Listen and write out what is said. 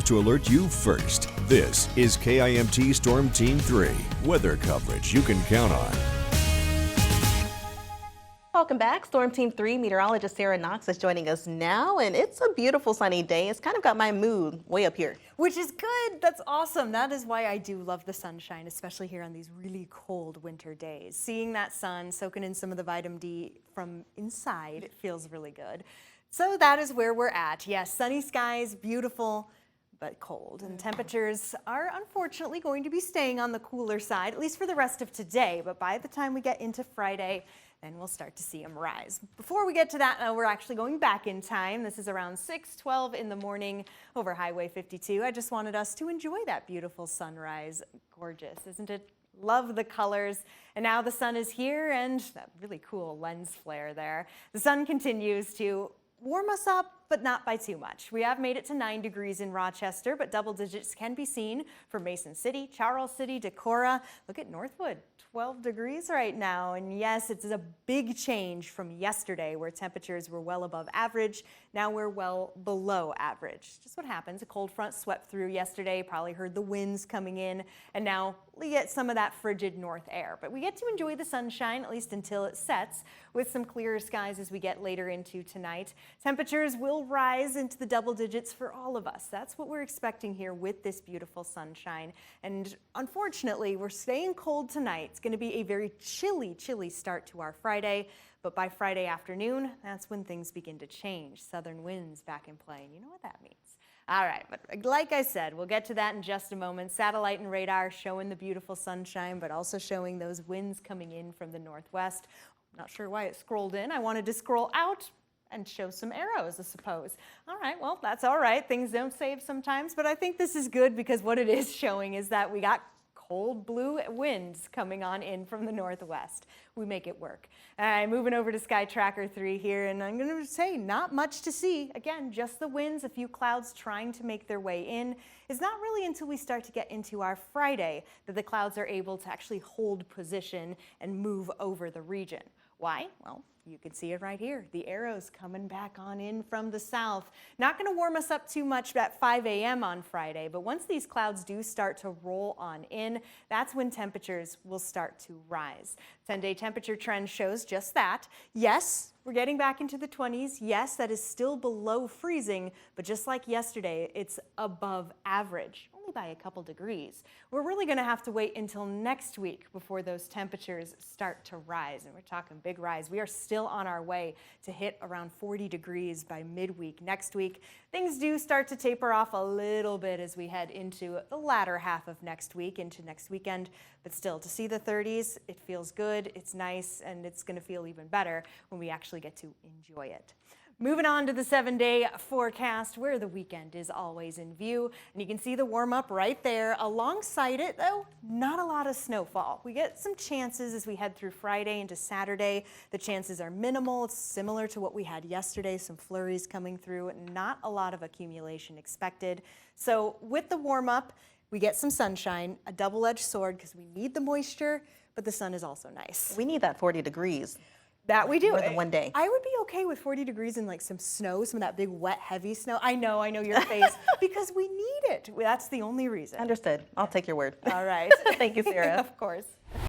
to alert you first. This is KIMT Storm Team 3, weather coverage you can count on. Welcome back. Storm Team 3 meteorologist Sara Knox is joining us now, and it's a beautiful sunny day. It's kind of got my mood way up here. Which is good. That's awesome. That is why I do love the sunshine, especially here on these really cold winter days. Seeing that sun, soaking in some of the vitamin D from inside, it feels really good. So that is where we're at. Yes, sunny skies, beautiful, but cold. And temperatures are unfortunately going to be staying on the cooler side, at least for the rest of today. But by the time we get into Friday, then we'll start to see them rise. Before we get to that, we're actually going back in time. This is around 6:12 in the morning over Highway 52. I just wanted us to enjoy that beautiful sunrise. Gorgeous, isn't it? Love the colors. And now the sun is here, and that really cool lens flare there. The sun continues to warm us up, but not by too much. We have made it to 9 degrees in Rochester, but double digits can be seen for Mason City, Charles City, Decorah. Look at Northwood, 12 degrees right now. And yes, it's a big change from yesterday where temperatures were well above average. Now we're well below average. Just what happens. A cold front swept through yesterday, probably heard the winds coming in, and now we get some of that frigid north air. But we get to enjoy the sunshine, at least until it sets, with some clearer skies as we get later into tonight. Temperatures will rise into the double digits for all of us. That's what we're expecting here with this beautiful sunshine. And unfortunately, we're staying cold tonight. It's going to be a very chilly start to our Friday. But by Friday afternoon, that's when things begin to change. Southern winds back in play. You know what that means. All right, but like I said, we'll get to that in just a moment. Satellite and radar showing the beautiful sunshine, but also showing those winds coming in from the northwest. I'm not sure why it scrolled in. I wanted to scroll out and show some arrows, I suppose. All right, well, that's all right. Things don't save sometimes, but I think this is good because what it is showing is that we got cold blue winds coming on in from the northwest. We make it work. All right, moving over to Sky Tracker 3 here, and I'm going to say not much to see. Again, just the winds, a few clouds trying to make their way in. It's not really until we start to get into our Friday that the clouds are able to actually hold position and move over the region. Why? Well, you can see it right here. The arrows coming back on in from the south. Not going to warm us up too much at 5 a.m. on Friday, but once these clouds do start to roll on in, that's when temperatures will start to rise. 10-day temperature trend shows just that. Yes, we're getting back into the 20s. Yes, that is still below freezing, but just like yesterday, it's above average, only by a couple degrees. We're really going to have to wait until next week before those temperatures start to rise, and we're talking big rise. We are still on our way to hit around 40 degrees by midweek next week. Things do start to taper off a little bit as we head into the latter half of next week, into next weekend, but still, to see the 30s, it feels good, it's nice, and it's going to feel even better when we actually get to enjoy it. Moving on to the 7-day forecast where the weekend is always in view. And you can see the warm up right there. Alongside it, though, not a lot of snowfall. We get some chances as we head through Friday into Saturday. The chances are minimal. It's similar to what we had yesterday, some flurries coming through, not a lot of accumulation expected. So with the warm up, we get some sunshine, a double-edged sword because we need the moisture, but the sun is also nice. We need that 40 degrees. That we do. More than one day. I would be okay with 40 degrees and like some snow, some of that big, wet, heavy snow. I know your face, because we need it. That's the only reason. Understood. I'll take your word. All right. Thank you, Sarah. Of course.